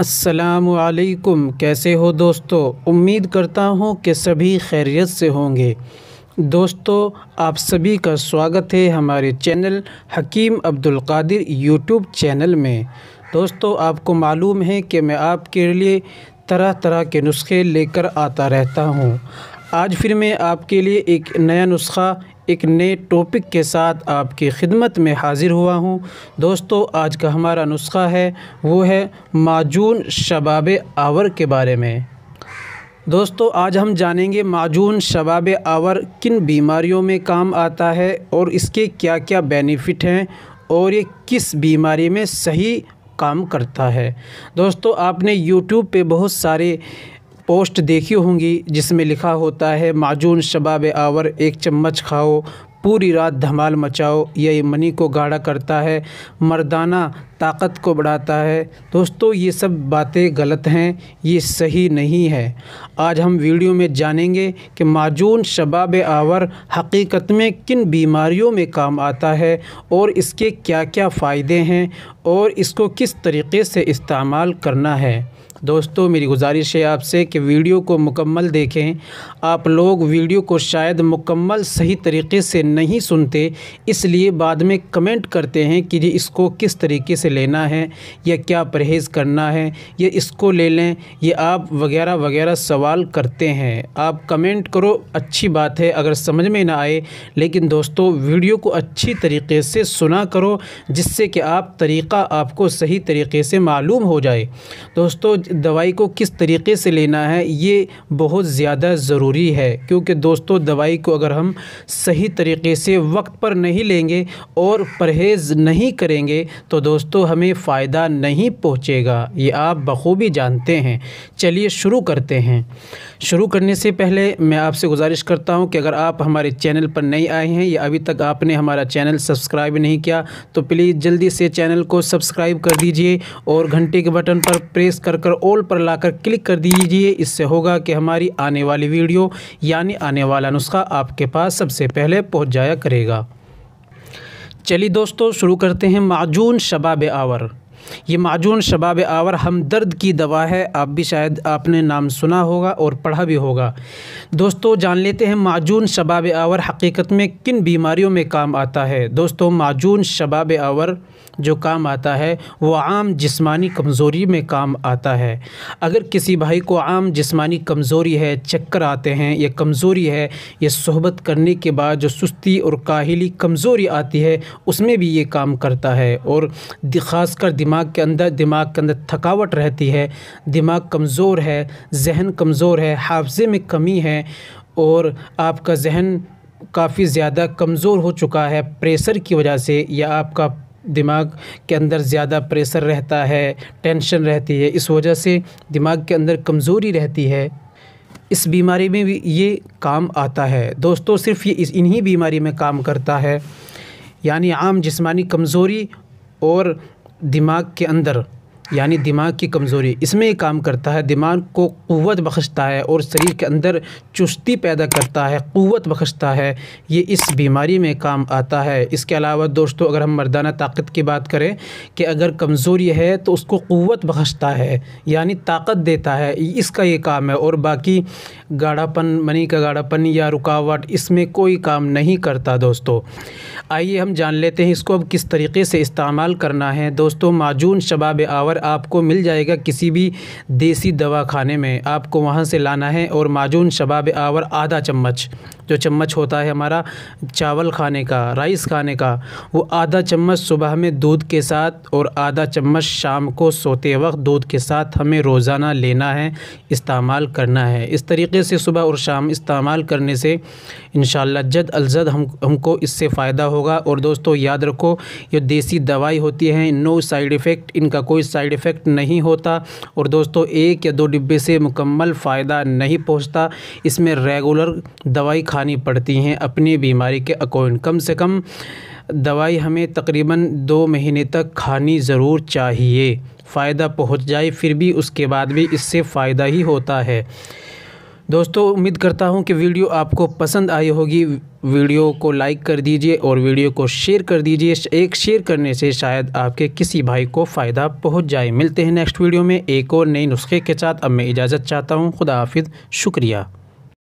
السلام علیکم، کیسے ہو دوستو؟ امید کرتا ہوں کہ سبھی خیریت سے ہوں گے۔ دوستو، آپ سبھی کا سواگت ہے ہمارے چینل حکیم عبدالقادر یوٹیوب چینل میں۔ دوستو، آپ کو معلوم ہے کہ میں آپ کے لیے طرح طرح کے نسخے لے کر آتا رہتا ہوں۔ آج پھر میں آپ کے لیے ایک نیا نسخہ ایک نئے ٹاپک کے ساتھ آپ کی خدمت میں حاضر ہوا ہوں۔ دوستو، آج کا ہمارا نسخہ ہے وہ ہے معجون شباب آور کے بارے میں۔ دوستو، آج ہم جانیں گے معجون شباب آور کن بیماریوں میں کام آتا ہے اور اس کے کیا کیا بینیفٹ ہیں اور یہ کس بیماری میں صحیح کام کرتا ہے۔ دوستو، آپ نے یوٹیوب پہ بہت سارے پوسٹ دیکھی ہوں گی جس میں لکھا ہوتا ہے معجون شباب آور 1 چمچ کھاؤ، پوری رات دھمال مچاؤ، یہ منی کو گاڑھا کرتا ہے، مردانہ طاقت کو بڑھاتا ہے۔ دوستو، یہ سب باتیں غلط ہیں، یہ صحیح نہیں ہے۔ آج ہم ویڈیو میں جانیں گے کہ معجون شباب آور حقیقت میں کن بیماریوں میں کام آتا ہے اور اس کے کیا کیا فائدے ہیں اور اس کو کس طریقے سے استعمال کرنا ہے۔ دوستو، میری گزارش ہے آپ سے کہ ویڈیو کو مکمل دیکھیں۔ آپ لوگ ویڈیو کو شاید مکمل صحیح طریقے سے نہیں سنتے، اس لیے بعد میں کمنٹ کرتے ہیں کہ اس کو کس طریقے سے لینا ہے یا کیا پرہیز کرنا ہے یا اس کو لے لیں، یہ آپ وغیرہ وغیرہ سوال کرتے ہیں۔ آپ کمنٹ کرو، اچھی بات ہے اگر سمجھ میں نہ آئے، لیکن دوستو ویڈیو کو اچھی طریقے سے سنا کرو جس سے کہ طریقہ آپ کو صحیح طریقے سے معلوم ہو جائے۔ دوستو، دوائی کو کس طریقے سے لینا ہے یہ بہت زیادہ ضروری ہے، کیونکہ دوستو دوائی کو اگر ہم صحیح طریقے سے وقت پر نہیں لیں گے اور پرہیز نہیں کریں گے تو دوستو ہمیں فائدہ نہیں پہنچے گا، یہ آپ بخوبی جانتے ہیں۔ چلیے شروع کرتے ہیں۔ شروع کرنے سے پہلے میں آپ سے گزارش کرتا ہوں کہ اگر آپ ہمارے چینل پر نئے آئے ہیں یا ابھی تک آپ نے ہمارا چینل سبسکرائب نہیں کیا تو پلیز جلدی سے چینل کو سبسکرائب کر دیجئے اور گھنٹے کے بٹن پر پریس کر آل پر لا کر کلک کر دیجئے۔ اس سے ہوگا کہ ہماری آنے والی ویڈیو یعنی آنے والا نسخہ آپ کے پاس سب سے پہلے پہنچ جایا کرے گا۔ چلیے دوستو شروع کرتے ہیں۔ معجون شباب آور، یہ معجون شباب آور ہمدرد کی دوا ہے، آپ بھی شاید آپ نے نام سنا ہوگا اور پڑھا بھی ہوگا۔ دوستو جان لیتے ہیں معجون شباب آور حقیقت میں کن بیماریوں میں کام آتا ہے۔ دوستو، معجون شباب آور جو کام آتا ہے وہ عام جسمانی کمزوری میں کام آتا ہے۔ اگر کسی بھائی کو عام جسمانی کمزوری ہے، چکر آتے ہیں، یہ کمزوری ہے، یہ صحبت کرنے کے بعد جو سستی اور کاہلی کمزوری آتی ہے اس میں بھی یہ کام کرتا ہے، اور خاص کر دماغ کے اندر تھکاوٹ رہتی ہے، دماغ کمزور ہے، ذہن کمزور ہے، حافظے میں کمی ہے اور آپ کا ذہن کافی زیادہ کمزور ہو چکا ہے پریشر کی وجہ سے، یا آپ کا دماغ کے اندر زیادہ پریشر رہتا ہے، ٹینشن رہتی ہے، اس وجہ سے دماغ کے اندر کمزوری رہتی ہے، اس بیماری میں بھی یہ کام آتا ہے۔ دوستو صرف یہ انہی بیماری میں کام کرتا ہے، یعنی عام جسمانی کمزوری اور دماغ کے اندر یعنی دماغ کی کمزوری، اس میں یہ کام کرتا ہے، دماغ کو قوت بخشتا ہے اور شریر کے اندر چستی پیدا کرتا ہے، قوت بخشتا ہے، یہ اس بیماری میں کام آتا ہے۔ اس کے علاوہ دوستو اگر ہم مردانہ طاقت کی بات کریں کہ اگر کمزوری ہے تو اس کو قوت بخشتا ہے یعنی طاقت دیتا ہے، اس کا یہ کام ہے، اور باقی گاڑھا پن، منی کا گاڑھا پن یا رکاوٹ اس میں کوئی کام نہیں کرتا۔ دوستو آئیے ہم جان لیتے ہیں اس کو اب کس طریقے سے استعمال کرنا ہے۔ دوستو معجون شباب آور آپ کو مل جائے گا کسی بھی دیسی دوا خانے میں، آپ کو وہاں سے لانا ہے، اور معجون شباب آور آدھا چمچ، جو چمچ ہوتا ہے ہمارا چاول کھانے کا، رائس کھانے کا، وہ آدھا چمچ صبح میں دودھ کے ساتھ اور آدھا چمچ شام کو سوتے وقت دودھ کے ساتھ ہمیں روزانہ لینا ہے، استعمال کرنا ہے۔ اس طریقے سے صبح اور شام استعمال کرنے سے انشاءاللہ جد الجد ہم کو اس سے فائدہ ہوگا۔ اور دوستو یاد رکھو، یہ دیسی دوائی ہوتی ہیں، نو سائیڈ ایفیکٹ، ان کا کوئی سائیڈ ایفیکٹ نہیں ہوتا، اور دوستو 1 یا 2 ڈبے سے مکمل فائدہ نہیں پہنچتا، اس میں ریگولر دوائی کھانی پڑتی ہیں اپنی بیماری کے اکارڈنگ، کم سے کم دوائی ہمیں تقریباً 2 مہینے تک کھانی ضرور چاہیے، فائدہ پہنچ جائے پھر بھی اس کے بعد بھی اس سے فائدہ ہی ہوتا ہے۔ دوستو امید کرتا ہوں کہ ویڈیو آپ کو پسند آئی ہوگی۔ ویڈیو کو لائک کر دیجئے اور ویڈیو کو شیئر کر دیجئے۔ ایک شیئر کرنے سے شاید آپ کے کسی بھائی کو فائدہ پہنچ جائے۔ ملتے ہیں نیکسٹ ویڈیو میں ایک اور نئے نسخے کے ساتھ۔ اب میں اجازت چاہتا ہوں۔ خدا حافظ، شکریہ۔